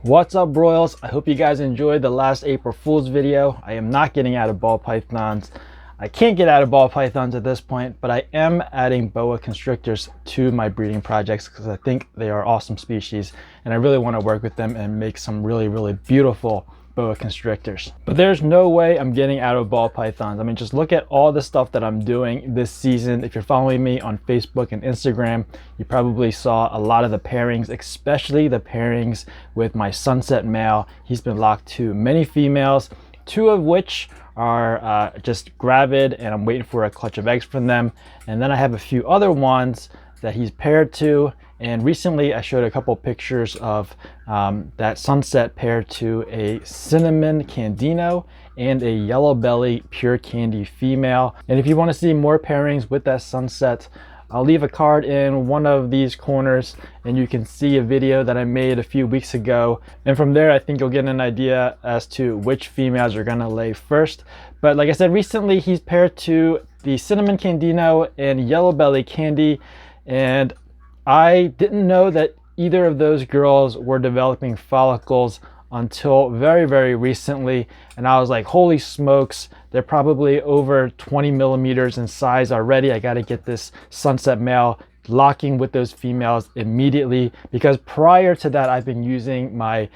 What's up, broils? I hope you guys enjoyed the last April Fool's video. I am not getting out of ball pythons. I can't get out of ball pythons at this point, but I am adding boa constrictors to my breeding projects because I think they are awesome species and I really want to work with them and make some really beautiful boa constrictors. But there's no way I'm getting out of ball pythons. I mean, just look at all the stuff that I'm doing this season. If you're following me on Facebook and Instagram, you probably saw a lot of the pairings, especially the pairings with my sunset male. He's been locked to many females, two of which are just gravid, and I'm waiting for a clutch of eggs from them. And then I have a few other ones that he's paired to. And recently I showed a couple pictures of that sunset paired to a cinnamon candino and a yellow belly pure candy female. And if you want to see more pairings with that sunset, I'll leave a card in one of these corners and you can see a video that I made a few weeks ago. And from there, I think you'll get an idea as to which females are gonna lay first. But like I said, recently he's paired to the cinnamon candino and yellow belly candy. And I didn't know that either of those girls were developing follicles until very recently. And I was like, holy smokes, they're probably over 20 millimeters in size already. I got to get this sunset male locking with those females immediately, because prior to that I've been using my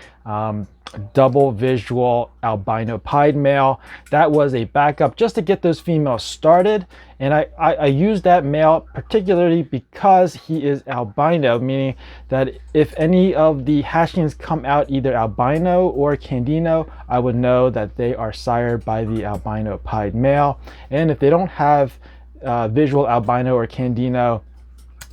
double visual albino pied male. That was a backup just to get those females started, and I used that male particularly because he is albino, meaning that if any of the hatchlings come out either albino or candino, I would know that they are sired by the albino pied male. And if they don't have visual albino or candino,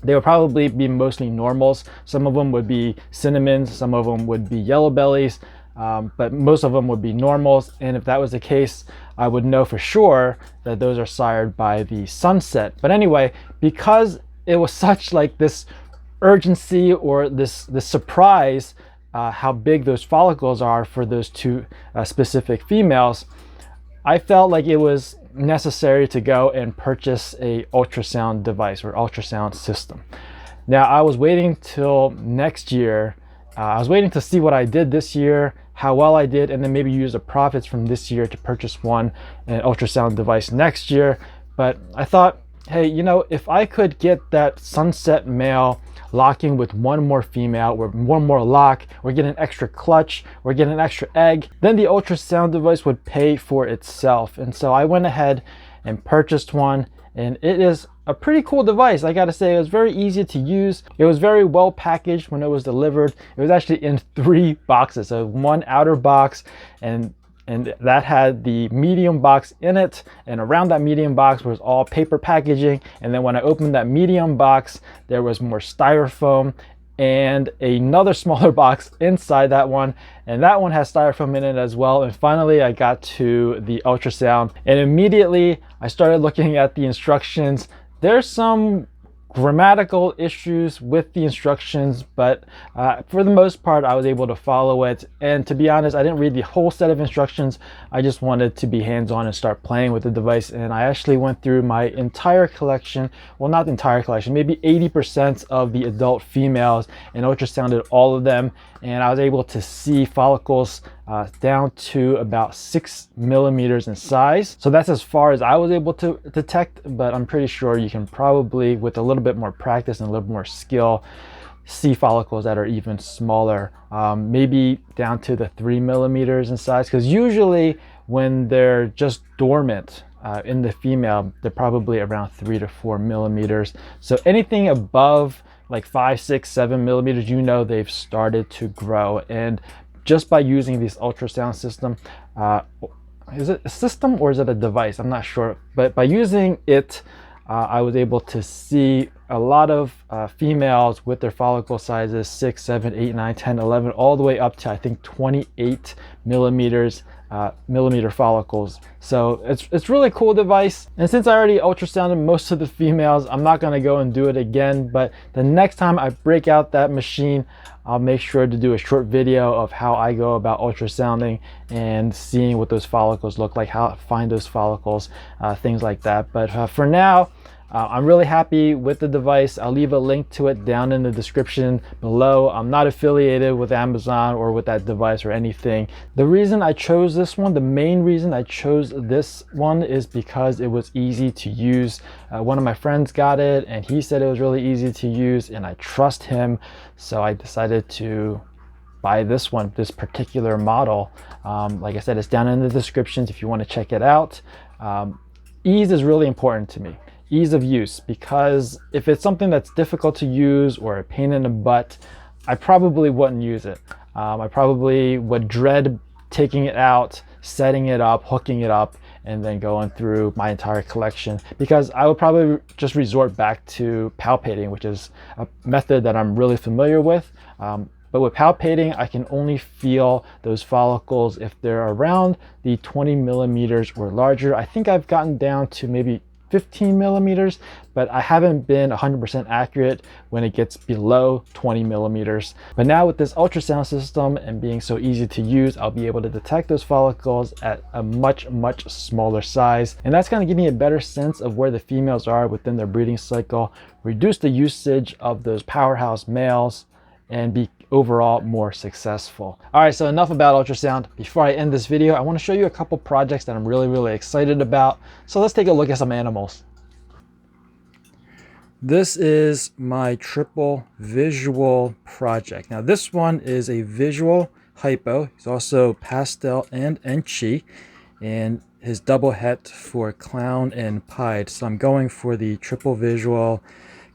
they would probably be mostly normals. Some of them would be cinnamons, some of them would be yellow bellies, but most of them would be normals. And if that was the case, I would know for sure that those are sired by the sunset. But anyway, because it was such like this urgency or this surprise how big those follicles are for those two specific females, I felt like it was necessary to go and purchase a ultrasound device or ultrasound system. Now I was waiting till next year. I was waiting to see what I did this year, how well I did, and then maybe use the profits from this year to purchase an ultrasound device next year. But I thought, hey, you know, if I could get that sunset male locking with one more female, or one more lock, or get an extra clutch, or get an extra egg, then the ultrasound device would pay for itself. And so I went ahead and purchased one, and it is a pretty cool device. I gotta say, it was very easy to use. It was very well packaged when it was delivered. It was actually in 3 boxes, so one outer box, and that had the medium box in it, and around that medium box was all paper packaging. And then when I opened that medium box, there was more styrofoam and another smaller box inside that one, and that one has styrofoam in it as well. And finally I got to the ultrasound, and immediately I started looking at the instructions. There's some grammatical issues with the instructions, but for the most part I was able to follow it. And to be honest, I didn't read the whole set of instructions. I just wanted to be hands-on and start playing with the device. And I actually went through my entire collection, well, not the entire collection, maybe 80% of the adult females, and ultrasounded all of them. And I was able to see follicles down to about 6 millimeters in size. So that's as far as I was able to detect, but I'm pretty sure you can probably, with a little bit more practice and a little more skill, see follicles that are even smaller, maybe down to the 3 millimeters in size. Because usually when they're just dormant in the female, they're probably around 3 to 4 millimeters. So anything above like 5, 6, 7 millimeters, you know they've started to grow. And just by using this ultrasound system, is it a system or is it a device? I'm not sure, but by using it, I was able to see a lot of females with their follicle sizes 6, 7, 8, 9, 10, 11, all the way up to I think 28 millimeter follicles. So it's really cool device. And since I already ultrasounded most of the females, I'm not going to go and do it again. But the next time I break out that machine, I'll make sure to do a short video of how I go about ultrasounding and seeing what those follicles look like, how to find those follicles, things like that. But for now, I'm really happy with the device. I'll leave a link to it down in the description below. I'm not affiliated with Amazon or with that device or anything. The reason I chose this one, the main reason I chose this one is because it was easy to use. One of my friends got it and he said it was really easy to use, and I trust him, so I decided to buy this one, this particular model. Like I said, it's down in the descriptions if you want to check it out. Ease is really important to me, ease of use, because if it's something that's difficult to use or a pain in the butt, I probably wouldn't use it. I probably would dread taking it out, setting it up, hooking it up, and then going through my entire collection, because I would probably just resort back to palpating, which is a method that I'm really familiar with. But with palpating, I can only feel those follicles if they're around the 20 millimeters or larger. I think I've gotten down to maybe 15 millimeters, but I haven't been 100% accurate when it gets below 20 millimeters. But now with this ultrasound system and being so easy to use, I'll be able to detect those follicles at a much smaller size. And that's gonna give me a better sense of where the females are within their breeding cycle, reduce the usage of those powerhouse males, and be overall more successful. All right, so enough about ultrasound. Before I end this video, I want to show you a couple projects that I'm really excited about. So let's take a look at some animals. This is my triple visual project. Now this one is a visual hypo. He's also pastel and enchi, and his double het for clown and pied. So I'm going for the triple visual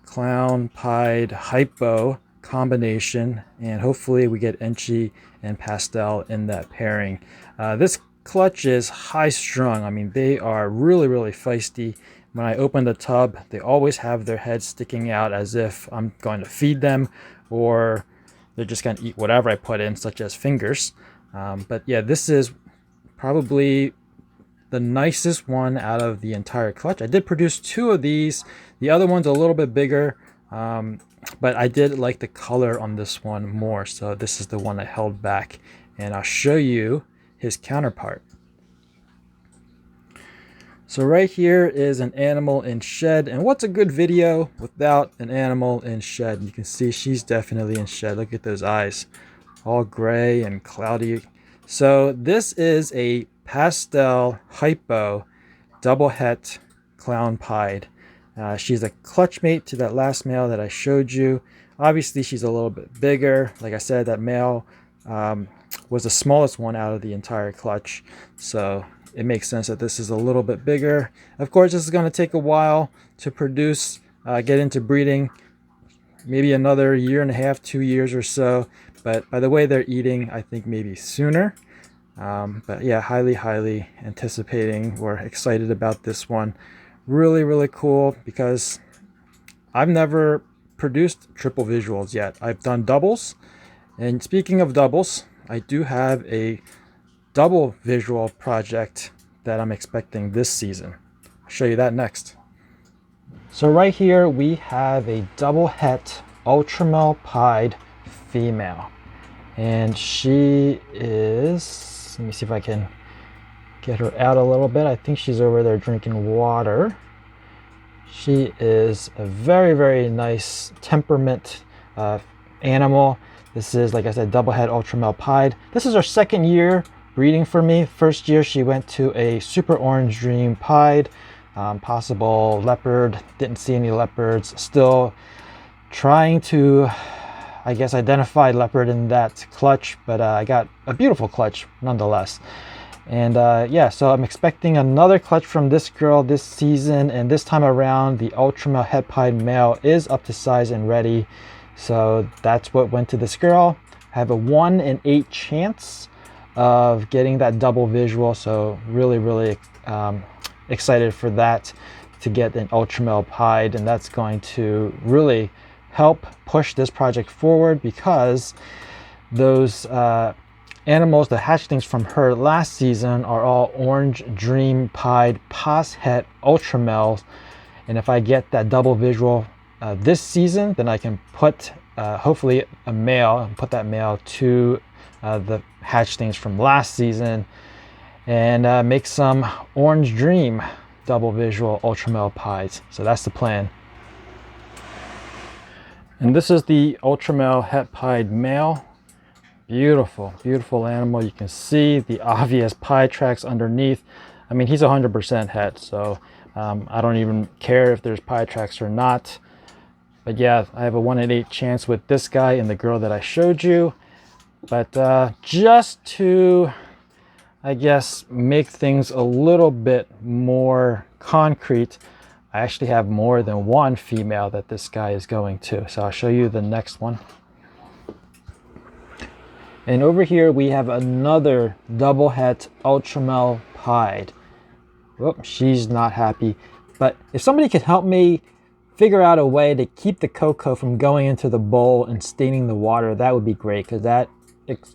clown pied hypo combination, and hopefully we get enchi and pastel in that pairing. This clutch is high strung. I mean, they are really feisty. When I open the tub, they always have their heads sticking out as if I'm going to feed them, or they're just going to eat whatever I put in, such as fingers. But yeah, this is probably the nicest one out of the entire clutch. I did produce 2 of these. The other one's a little bit bigger, but I did like the color on this one more, so this is the one I held back, and I'll show you his counterpart. So right here is an animal in shed, and what's a good video without an animal in shed? You can see she's definitely in shed. Look at those eyes, all gray and cloudy. So this is a pastel hypo double het clown pied. She's a clutch mate to that last male that I showed you. Obviously she's a little bit bigger. Like I said, that male was the smallest one out of the entire clutch, so it makes sense that this is a little bit bigger. Of course, this is going to take a while to produce, get into breeding, maybe another 1.5 to 2 years or so, but by the way they're eating, I think maybe sooner. But yeah, highly anticipating or excited about this one. Really cool, because I've never produced triple visuals yet. I've done doubles, and speaking of doubles, I do have a double visual project that I'm expecting this season. I'll show you that next. So right here we have a double het Ultramel pied female, and she is, let me see if I can get her out a little bit. I think she's over there drinking water. She is a very nice temperament animal. This is, like I said, double het Ultramel pied. This is her 2nd year breeding for me. First year she went to a super orange dream pied, possible leopard. Didn't see any leopards. Still trying to, I guess, identify leopard in that clutch, but I got a beautiful clutch nonetheless. And yeah, so I'm expecting another clutch from this girl this season, and this time around the Ultramel het pied male is up to size and ready. So that's what went to this girl. I have a 1 in 8 chance of getting that double visual, so really excited for that, to get an Ultramel pied, and that's going to really help push this project forward, because those animals, the hatchlings from her last season, are all orange dream pied pas het Ultramels, and if I get that double visual this season, then I can put hopefully a male, and put that male to the hatchlings from last season, and make some orange dream double visual Ultramel pies. So that's the plan. And this is the Ultramel het pied male. Beautiful, beautiful animal. You can see the obvious pie tracks underneath. I mean, he's 100% het, so I don't even care if there's pie tracks or not. But yeah, I have a 1 in 8 chance with this guy and the girl that I showed you. But just to, I guess, make things a little bit more concrete, I actually have more than one female that this guy is going to. So I'll show you the next one. And over here we have another double het Ultramel pied. Whoop, she's not happy. But if somebody could help me figure out a way to keep the cocoa from going into the bowl and staining the water, that would be great, because that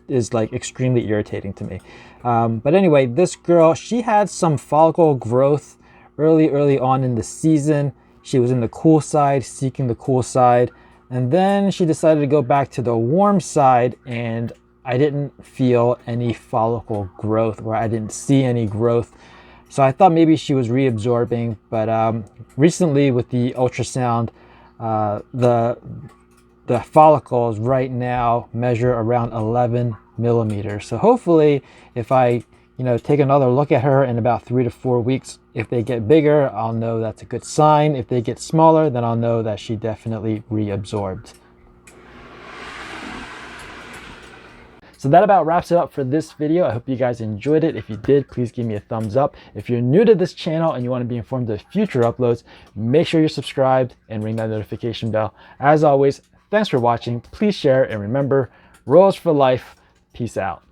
is like extremely irritating to me. But anyway, this girl, she had some follicle growth early on in the season. She was in the cool side, seeking the cool side, and then she decided to go back to the warm side, and I didn't feel any follicle growth, or I didn't see any growth. So I thought maybe she was reabsorbing, but recently with the ultrasound, the follicles right now measure around 11 millimeters. So hopefully if I take another look at her in about 3 to 4 weeks, if they get bigger, I'll know that's a good sign. If they get smaller, then I'll know that she definitely reabsorbed. So that about wraps it up for this video. I hope you guys enjoyed it. If you did, please give me a thumbs up. If you're new to this channel and you want to be informed of future uploads, make sure you're subscribed and ring that notification bell. As always, thanks for watching. Please share, and remember, rolls for life. Peace out.